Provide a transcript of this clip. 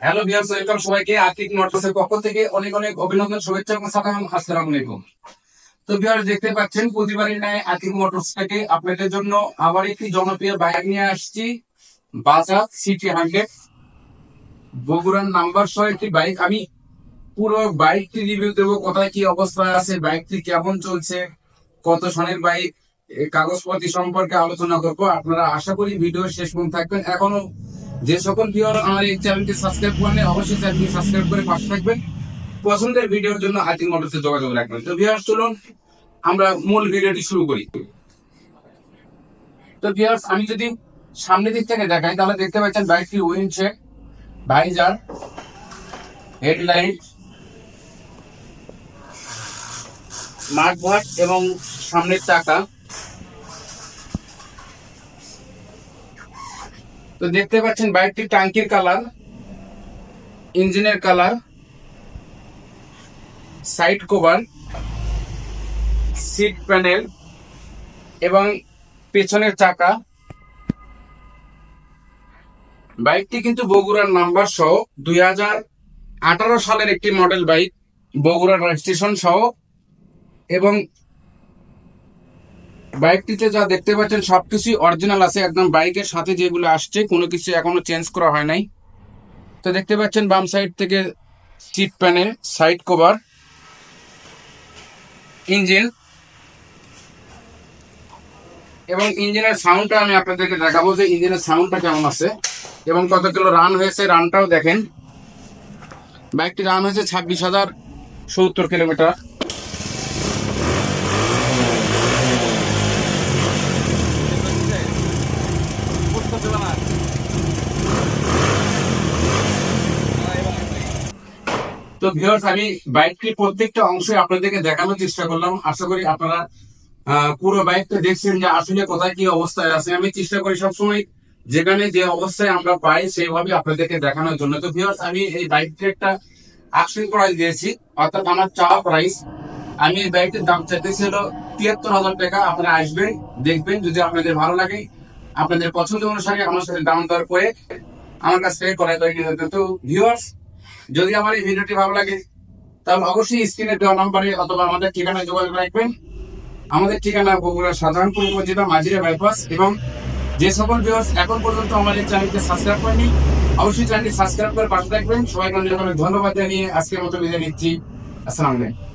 Hello viewers, welcome সবাইকে আতিক মোটরসের পক্ষ থেকে অনেক অনেক অভিনন্দন, শুভেচ্ছা এবং সালাম। আসসালামু আলাইকুম। তো ভিউয়ার্স, দেখতে পাচ্ছেন প্রতিবারই ন্যায় আতিক মোটরস থেকে আপনাদের জন্য আবার একটি জনপ্রিয় বাইক নিয়ে আসছি, বাজাজ সিটি 100 বগুড়ার নাম্বার সহ একটি বাইক। আমি পুরো বাইকটি রিভিউ দেবো, কোথায় কি অবস্থায় আছে, বাইকটি কেমন চলছে, কত সনের বাইক, কাগজপত্র সম্পর্কে আলোচনা করবো। আপনারা আশা করি ভিডিও শেষ পর্যন্ত থাকবেন। এখনো যে সকল ভিউয়ার আমার এই চ্যানেলটি সাবস্ক্রাইব করেন, অবশ্যই চ্যানেলটি সাবস্ক্রাইব করে পাশে থাকবেন। পছন্দের ভিডিওর জন্য আতিক মোটরসে যোগাযোগ রাখবেন। তো ভিউয়ার্স, চলুন আমরা মূল ভিডিওটি শুরু করি। তো ভিউয়ার্স, আমি যদি সামনের দিক থেকে দেখাই তাহলে দেখতে পাচ্ছেন বাইকটি উইন্ডশেড, ভাইজার, হেডলাইট, মাঠঘাট এবং সামনের চাকা। তো দেখতে পাচ্ছেন বাইকটির টাঙ্কির কালার, ইঞ্জিনের colour, side cover, seat panel এবং পেছনের চাকা। বাইকটি কিন্তু বগুড়ার নাম্বার সহ 2018 সালের একটি মডেল বাইক, বগুড়ার রেজিস্ট্রেশন সহ। এবং বাইকটিতে যা দেখতে পাচ্ছেন সবকিছুই অরিজিনাল আছে, একদম বাইকের সাথে যেগুলো আসছে কোনো কিছু এখনো চেঞ্জ করা হয় নাই। তো দেখতে পাচ্ছেন বাম সাইড থেকে seat panel, side cover, engine এবং ইঞ্জিনের সাউন্ডটা আমি আপনাদেরকে দেখাবো যে ইঞ্জিনের সাউন্ডটা কেমন আছে এবং কত কিলো রান হয়েছে, রানটাও দেখেন। বাইকটি রান হয়েছে 26,070 কিলোমিটার। তো ভিউয়ার্স, আমি বাইকটির প্রত্যেকটা অংশই আপনাদেরকে দেখানোর চেষ্টা করলাম। আশা করি আপনারা পুরো বাইকটা দেখছেন যে আসলে কোথায় কি অবস্থায় আছে। আমি চেষ্টা করি সবসময় যেখানে যে অবস্থায় আমরা পাই সেইভাবে আপনাদেরকে দেখানোর জন্য। তো ভিউয়ার্স, আমি এই বাইকটির একটা আস্কিং প্রাইস দিয়েছি, অর্থাৎ আমার চাওয়া প্রাইস। আমি এই বাইকটির দাম চাইতেছি হলো 73,000 টাকা। আপনারা আসবেন, দেখবেন, যদি আপনাদের ভালো লাগে, আপনাদের পছন্দ অনুসারে আমার সাথে দাম দর করে আমার কাছ থেকে ক্রয় করে নিয়ে যেতে। তো ভিউয়ার্স, যদি আমার এই ভিডিওটি ভালো লাগে তাহলে অবশ্যই স্ক্রিনে দেওয়া নাম্বারে অথবা আমাদের ঠিকানায় যোগাযোগ রাখবেন। আমাদের ঠিকানা বগুড়া সাধারণপুর উপজেলা মাঝিরা বাইপাস। এবং যে সকল ভিউয়ার্স এখন পর্যন্ত আমাদের চ্যানেলকে সাবস্ক্রাইব করেনি, অবশ্যই চ্যানেলটি সাবস্ক্রাইব করে পাশে থাকবেন। সবাইকে অনেক অনেক ধন্যবাদ জানিয়ে আজকের মতো বিদায় নিচ্ছি। আসসালামু আলাইকুম।